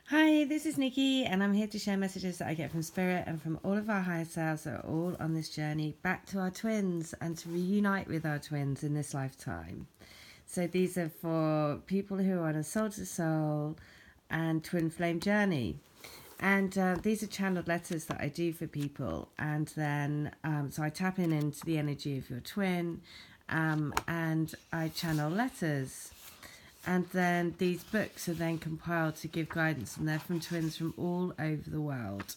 Hi, this is Nikki, and I'm here to share messages that I get from Spirit and from all of our higher selves that are all on this journey back to our twins and to reunite with our twins in this lifetime. So these are for people who are on a soul to soul and twin flame journey. And these are channeled letters that I do for people. And then, so I tap into the energy of your twin and I channel letters. And then these books are then compiled to give guidance, and they're from twins from all over the world.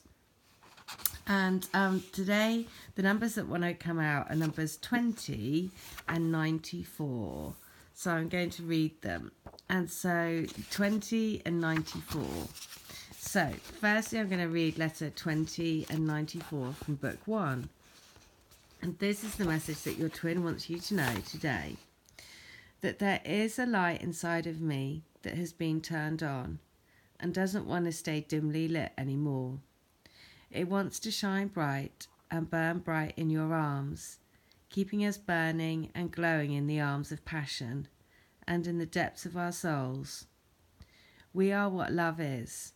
And today, the numbers that want to come out are numbers 20 and 94. So I'm going to read them. And so 20 and 94. So firstly, I'm going to read letter 20 and 94 from book 1. And this is the message that your twin wants you to know today. That there is a light inside of me that has been turned on and doesn't want to stay dimly lit anymore. It wants to shine bright and burn bright in your arms, keeping us burning and glowing in the arms of passion and in the depths of our souls. We are what love is.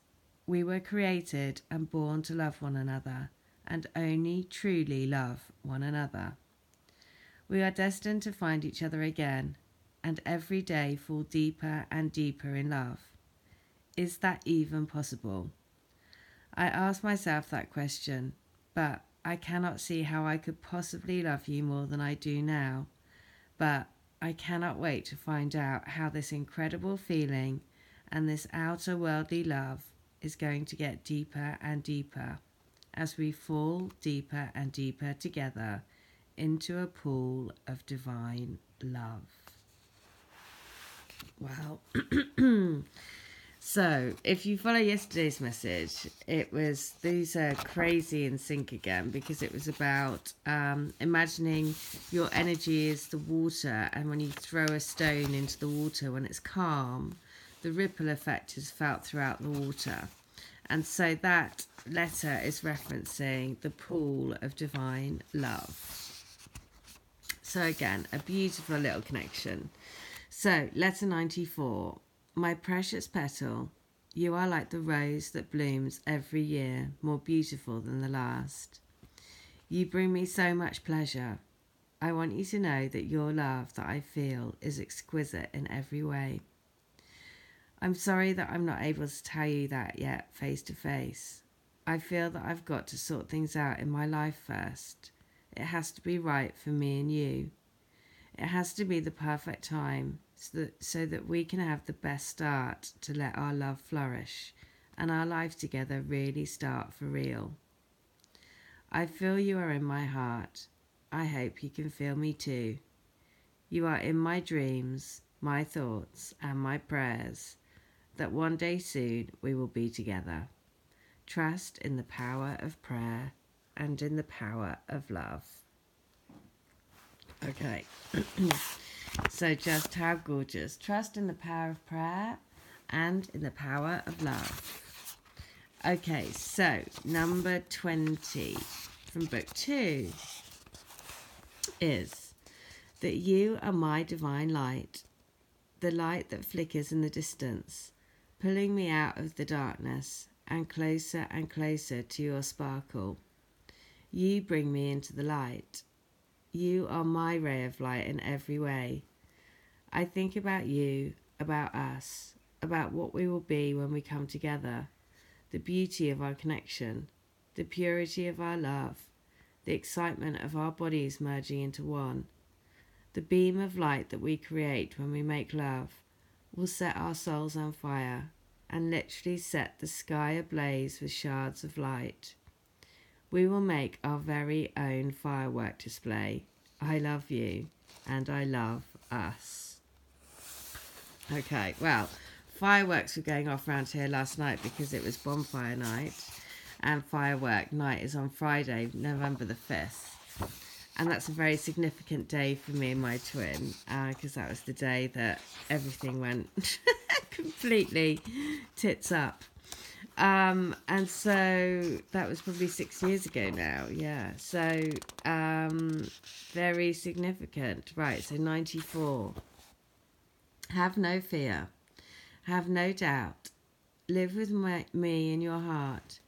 We were created and born to love one another and only truly love one another. We are destined to find each other again and every day fall deeper and deeper in love. Is that even possible? I ask myself that question, but I cannot see how I could possibly love you more than I do now. But I cannot wait to find out how this incredible feeling and this outer worldly love is going to get deeper and deeper as we fall deeper and deeper together into a pool of divine love. Wow. So, if you follow yesterday's message, it was these are crazy in sync again because it was about imagining your energy is the water, and when you throw a stone into the water when it's calm, the ripple effect is felt throughout the water. And so that letter is referencing the pool of divine love. So again, a beautiful little connection. So, letter 94. My precious petal, you are like the rose that blooms every year, more beautiful than the last. You bring me so much pleasure. I want you to know that your love that I feel is exquisite in every way. I'm sorry that I'm not able to tell you that yet face to face. I feel that I've got to sort things out in my life first. It has to be right for me and you. It has to be the perfect time so that we can have the best start to let our love flourish and our life together really start for real. I feel you are in my heart. I hope you can feel me too. You are in my dreams, my thoughts, and my prayers that one day soon we will be together. Trust in the power of prayer and in the power of love. Okay. So just how gorgeous. Trust in the power of prayer and in the power of love. Okay, so number 20 from book 2 is that you are my divine light, the light that flickers in the distance, pulling me out of the darkness and closer to your sparkle. You bring me into the light. You are my ray of light in every way. I think about you, about us, about what we will be when we come together, the beauty of our connection, the purity of our love, the excitement of our bodies merging into one. The beam of light that we create when we make love will set our souls on fire and literally set the sky ablaze with shards of light. We will make our very own firework display. I love you and I love us. Okay, well, fireworks were going off around here last night because it was bonfire night, and firework night is on Friday, November the 5th. And that's a very significant day for me and my twin, because that was the day that everything went completely tits up. And so that was probably 6 years ago now. Yeah. So, very significant. Right. So 94. Have no fear. Have no doubt. Live with me in your heart.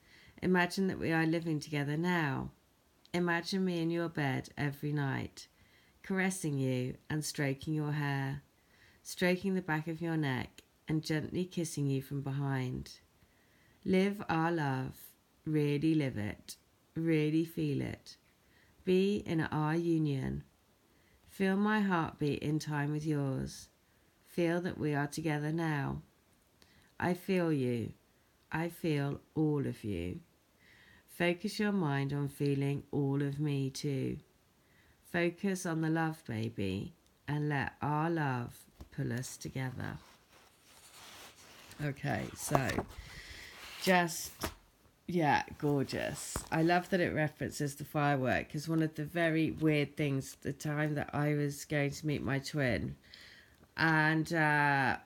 Imagine that we are living together now. Imagine me in your bed every night, caressing you and stroking your hair, stroking the back of your neck and gently kissing you from behind. Live our love. Really live it. Really feel it. Be in our union. Feel my heartbeat in time with yours. Feel that we are together now. I feel you. I feel all of you. Focus your mind on feeling all of me too. Focus on the love, baby, and let our love pull us together. Okay, so just, yeah, gorgeous. I love that it references the firework, because one of the very weird things, the time that I was going to meet my twin, and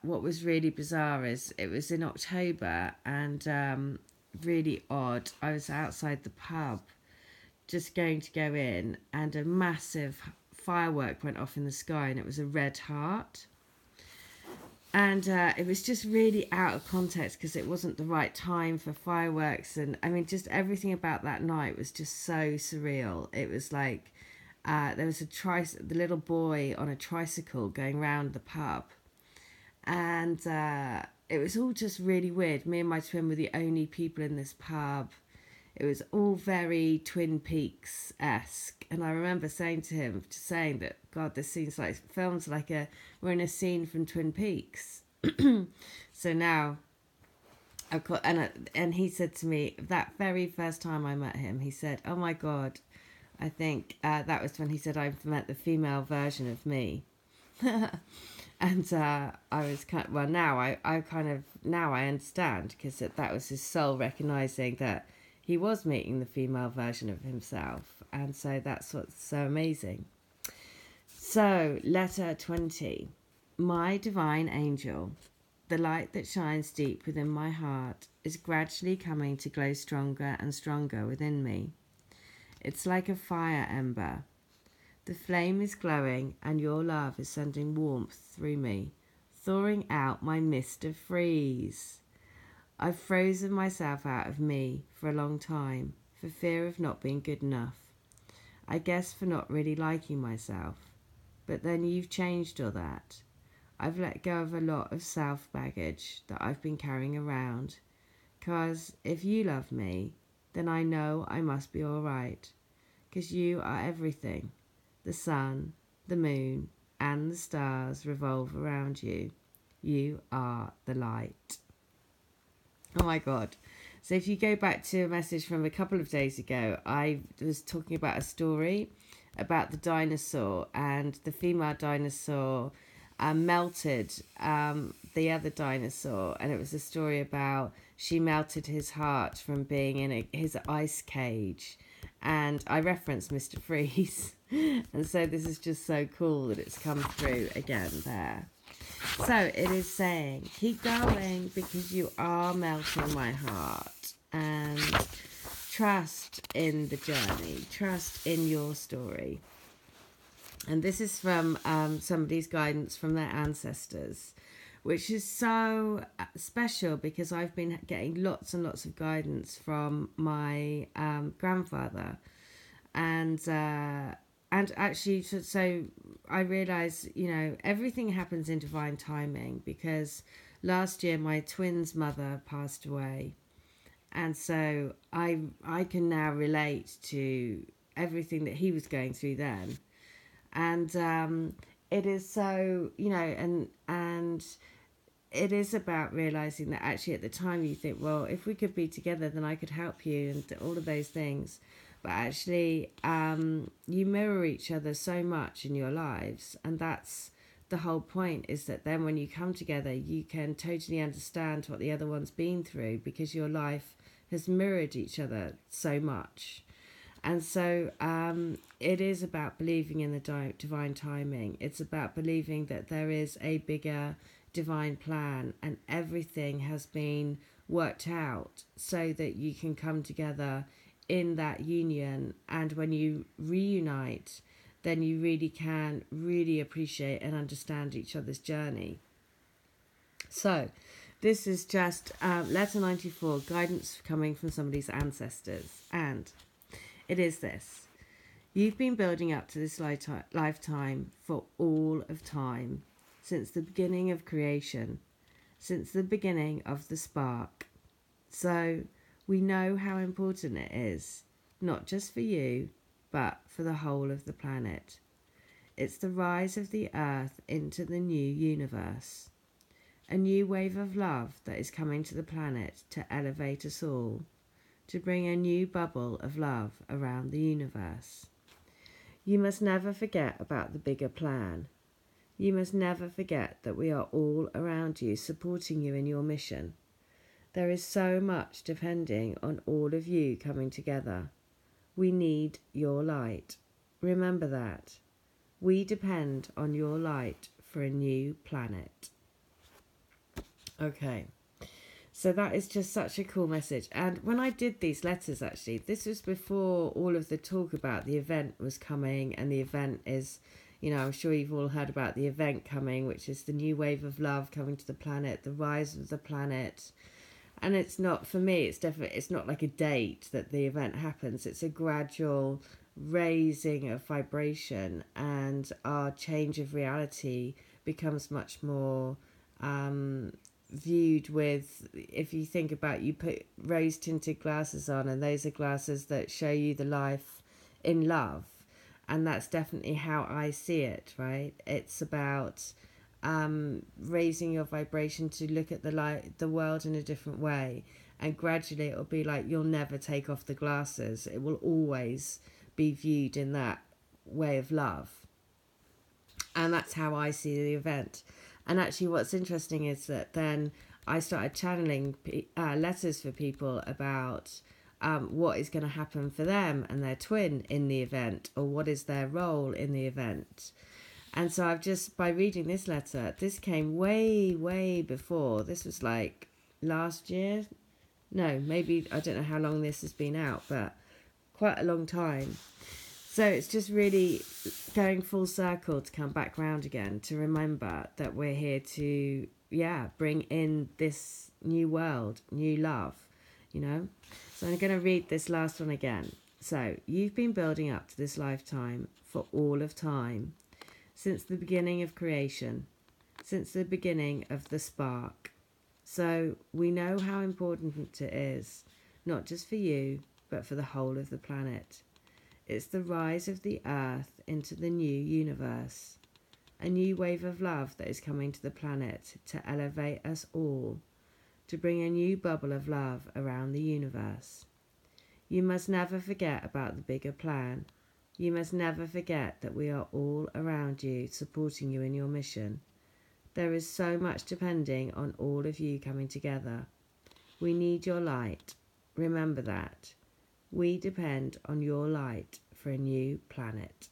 what was really bizarre is it was in October, and really odd, I was outside the pub just going to go in, and a massive firework went off in the sky, and it was a red heart. And it was just really out of context because it wasn't the right time for fireworks. And I mean, just everything about that night was just so surreal. It was like there was the little boy on a tricycle going round the pub. And it was all just really weird. Me and my twin were the only people in this pub. It was all very Twin Peaks-esque. And I remember saying to him, that, God, this seems like, films like we're in a scene from Twin Peaks. So now, I've got, and he said to me, that very first time I met him, he said, oh my God, I think that was when he said I've met the female version of me. And I was now I understand, because that was his soul recognising that he was meeting the female version of himself. And so that's what's so amazing. So, letter 20. My divine angel, the light that shines deep within my heart, is gradually coming to glow stronger and stronger within me. It's like a fire ember. The flame is glowing, and your love is sending warmth through me, thawing out my mist of freeze. I've frozen myself out of me for a long time, for fear of not being good enough. I guess for not really liking myself. But then you've changed all that. I've let go of a lot of self-baggage that I've been carrying around. 'Cause if you love me, then I know I must be all right. 'Cause you are everything. The sun, the moon, and the stars revolve around you. You are the light. Oh my God. So if you go back to a message from a couple of days ago, I was talking about a story about the dinosaur, and the female dinosaur melted the other dinosaur, and it was a story about she melted his heart from being in his ice cage. And I referenced Mr. Freeze. And so this is just so cool that it's come through again there. So it is saying, keep going because you are melting my heart, and trust in the journey, trust in your story. And this is from somebody's guidance from their ancestors, which is so special because I've been getting lots and lots of guidance from my grandfather. And actually, so I realise, everything happens in divine timing, because last year my twin's mother passed away. And so I can now relate to everything that he was going through then. And it is so, and it is about realising that actually at the time you think, well, if we could be together, then I could help you and all of those things. But actually, you mirror each other so much in your lives. And that's the whole point, is that then when you come together, you can totally understand what the other one's been through, because your life has mirrored each other so much. And so it is about believing in the divine timing. It's about believing that there is a bigger divine plan, and everything has been worked out so that you can come together in that union. And when you reunite, then you really can really appreciate and understand each other's journey. So This is just letter 94, guidance coming from somebody's ancestors. And it is this. You've been building up to this lifetime for all of time, since the beginning of creation, since the beginning of the spark. So we know how important it is, not just for you, but for the whole of the planet. It's the rise of the earth into the new universe. A new wave of love that is coming to the planet to elevate us all, to bring a new bubble of love around the universe. You must never forget about the bigger plan. You must never forget that we are all around you, supporting you in your mission. There is so much depending on all of you coming together. We need your light. Remember that. We depend on your light for a new planet. Okay, so that is just such a cool message. And when I did these letters, actually, this was before all of the talk about the event was coming. And the event is, you know, I'm sure you've all heard about the event coming, which is the new wave of love coming to the planet, the rise of the planet. And it's not, for me, it's not like a date that the event happens. It's a gradual raising of vibration, and our change of reality becomes much more viewed with, if you think about, you put rose tinted glasses on, and those are glasses that show you the life in love. And that's definitely how I see it, right? It's about raising your vibration to look at the world in a different way, and gradually it'll be like you'll never take off the glasses. It will always be viewed in that way of love. And that's how I see the event. And actually what's interesting is that then I started channeling letters for people about what is going to happen for them and their twin in the event, or what is their role in the event. And so I've just, by reading this letter, this came way before. This was like last year. No, maybe, I don't know how long this has been out, but quite a long time. So it's just really going full circle to come back round again, to remember that we're here to, bring in this new world, new love, you know. So I'm going to read this last one again. So, you've been building up to this lifetime for all of time, since the beginning of creation, since the beginning of the spark. So we know how important it is, not just for you, but for the whole of the planet. It's the rise of the earth into the new universe, a new wave of love that is coming to the planet to elevate us all, to bring a new bubble of love around the universe. You must never forget about the bigger plan. You must never forget that we are all around you, supporting you in your mission. There is so much depending on all of you coming together. We need your light. Remember that. We depend on your light for a new planet.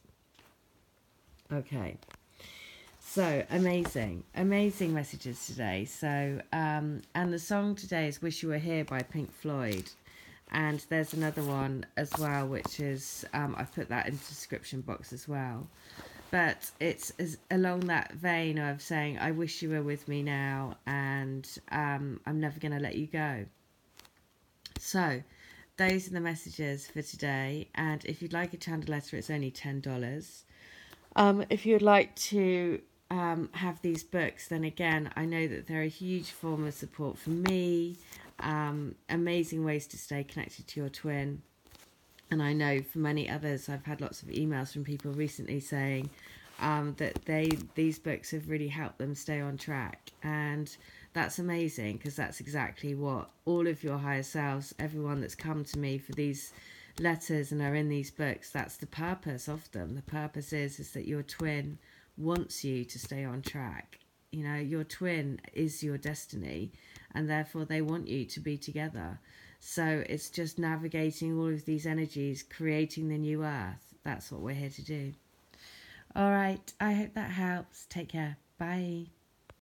Okay. So, amazing messages today. So, and the song today is Wish You Were Here by Pink Floyd. And there's another one as well, which is, I've put that in the description box as well. But it's along that vein of saying, I wish you were with me now, and I'm never going to let you go. So, those are the messages for today. And if you'd like a channel letter, it's only $10. If you'd like to have these books, then again, I know that they're a huge form of support for me. Amazing ways to stay connected to your twin. And I know for many others, I've had lots of emails from people recently saying that these books have really helped them stay on track. And that's amazing, because that's exactly what all of your higher selves, everyone that's come to me for these letters and are in these books, that's the purpose of them. The purpose is that your twin wants you to stay on track. You know, your twin is your destiny, and therefore they want you to be together. So it's just navigating all of these energies, creating the new earth. That's what we're here to do. All right, I hope that helps. Take care. Bye.